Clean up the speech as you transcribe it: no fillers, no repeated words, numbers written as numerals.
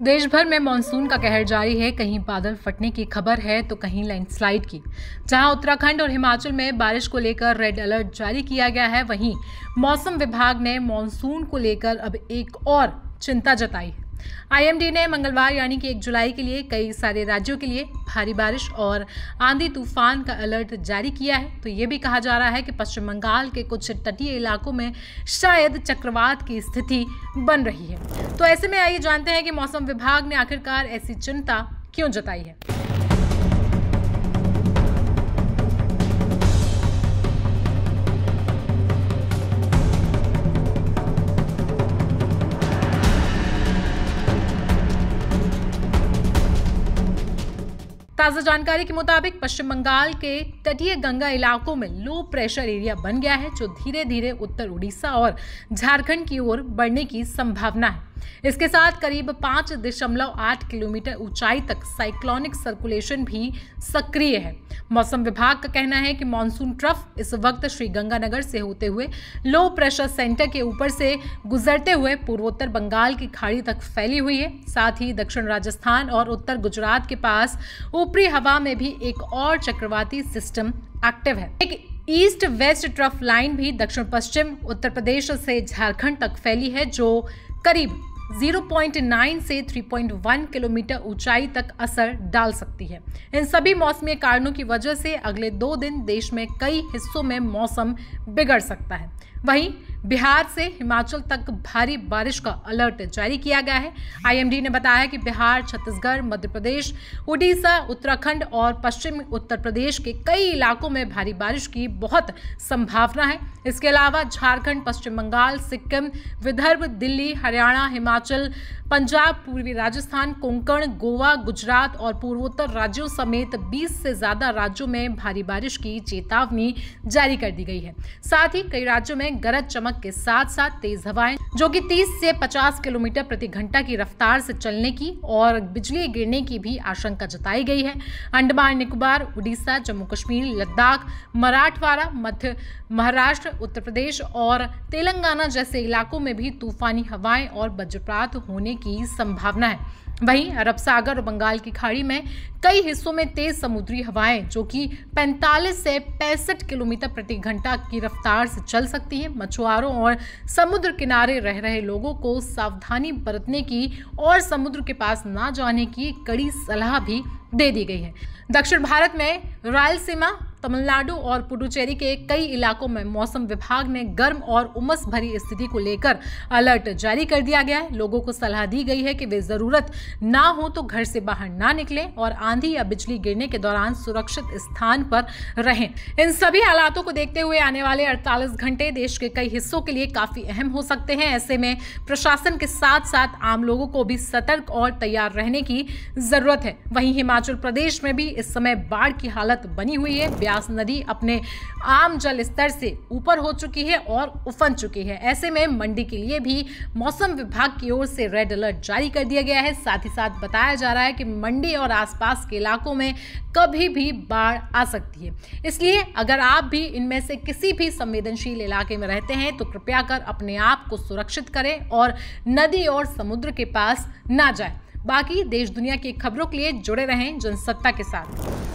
देश भर में मानसून का कहर जारी है। कहीं बादल फटने की खबर है तो कहीं लैंडस्लाइड की। जहां उत्तराखंड और हिमाचल में बारिश को लेकर रेड अलर्ट जारी किया गया है, वहीं मौसम विभाग ने मानसून को लेकर अब एक और चिंता जताई है। आईएमडी ने मंगलवार यानी कि 1 जुलाई के लिए कई सारे राज्यों के लिए भारी बारिश और आंधी तूफान का अलर्ट जारी किया है। तो ये भी कहा जा रहा है कि पश्चिम बंगाल के कुछ तटीय इलाकों में शायद चक्रवात की स्थिति बन रही है। तो ऐसे में आइए जानते हैं कि मौसम विभाग ने आखिरकार ऐसी चिंता क्यों जताई है। ताज़ा जानकारी के मुताबिक पश्चिम बंगाल के तटीय गंगा इलाकों में लो प्रेशर एरिया बन गया है, जो धीरे धीरे उत्तर उड़ीसा और झारखंड की ओर बढ़ने की संभावना है। इसके साथ करीब 5.8 किलोमीटर ऊंचाई तक साइक्लोनिक सर्कुलेशन भी सक्रिय है। मौसम विभाग का कहना है कि मानसून ट्रफ इस वक्त श्रीगंगानगर से होते हुए लो प्रेशर सेंटर के ऊपर से गुजरते हुए पूर्वोत्तर बंगाल की खाड़ी तक फैली हुई है। साथ ही दक्षिण राजस्थान और उत्तर गुजरात के पास ऊपरी हवा में भी एक और चक्रवाती सिस्टम एक्टिव है। एक ईस्ट वेस्ट ट्रफ लाइन भी दक्षिण पश्चिम उत्तर प्रदेश से झारखंड तक फैली है, जो करीब 0.9 से 3.1 किलोमीटर ऊंचाई तक असर डाल सकती है। इन सभी मौसमी कारणों की वजह से अगले 2 दिन देश में कई हिस्सों में मौसम बिगड़ सकता है। वहीं बिहार से हिमाचल तक भारी बारिश का अलर्ट जारी किया गया है। आईएमडी ने बताया कि बिहार, छत्तीसगढ़, मध्य प्रदेश, उड़ीसा, उत्तराखंड और पश्चिमी उत्तर प्रदेश के कई इलाकों में भारी बारिश की बहुत संभावना है। इसके अलावा झारखंड, पश्चिम बंगाल, सिक्किम, विदर्भ, दिल्ली, हरियाणा, हिमाचल, पंजाब, पूर्वी राजस्थान, कोंकण, गोवा, गुजरात और पूर्वोत्तर राज्यों समेत 20 से ज्यादा राज्यों में भारी बारिश की चेतावनी जारी कर दी गई है। साथ ही कई राज्यों में गरज चमक के साथ साथ तेज हवाएं जो कि 30 से 50 किलोमीटर प्रति घंटा की रफ्तार से चलने की और बिजली गिरने की भी आशंका जताई गई है। अंडमान निकोबार, उड़ीसा, जम्मू कश्मीर, लद्दाख, मराठवाड़ा, मध्य महाराष्ट्र, उत्तर प्रदेश और तेलंगाना जैसे इलाकों में भी तूफानी हवाएं और वज्रपात होने की संभावना है। वहीं अरब सागर और बंगाल की खाड़ी में कई हिस्सों में तेज समुद्री हवाएं जो कि 45 से 65 किलोमीटर प्रति घंटा की रफ्तार से चल सकती हैं। मछुआरों और समुद्र किनारे रह रहे लोगों को सावधानी बरतने की और समुद्र के पास ना जाने की कड़ी सलाह भी दे दी गई है। दक्षिण भारत में रायलसीमा, तमिलनाडु और पुडुचेरी के कई इलाकों में मौसम विभाग ने गर्म और उमस भरी स्थिति को लेकर अलर्ट जारी कर दिया गया है। लोगों को सलाह दी गई है कि वे जरूरत ना हो तो घर से बाहर ना निकलें और आंधी या बिजली गिरने के दौरान सुरक्षित स्थान पर रहें। इन सभी हालातों को देखते हुए आने वाले 48 घंटे देश के कई हिस्सों के लिए काफी अहम हो सकते हैं। ऐसे में प्रशासन के साथ साथ आम लोगों को भी सतर्क और तैयार रहने की जरूरत है। वहीं हिमाचल प्रदेश में भी इस समय बाढ़ की हालत बनी हुई है। ब्यास नदी अपने आम जल स्तर से ऊपर हो चुकी है और उफन चुकी है। ऐसे में मंडी के लिए भी मौसम विभाग की ओर से रेड अलर्ट जारी कर दिया गया है। साथ ही साथ बताया जा रहा है कि मंडी और आसपास के इलाकों में कभी भी बाढ़ आ सकती है। इसलिए अगर आप भी इनमें से किसी भी संवेदनशील इलाके में रहते हैं तो कृपया कर अपने आप को सुरक्षित करें और नदी और समुद्र के पास ना जाएं। बाकी देश दुनिया की खबरों के लिए जुड़े रहें जनसत्ता के साथ।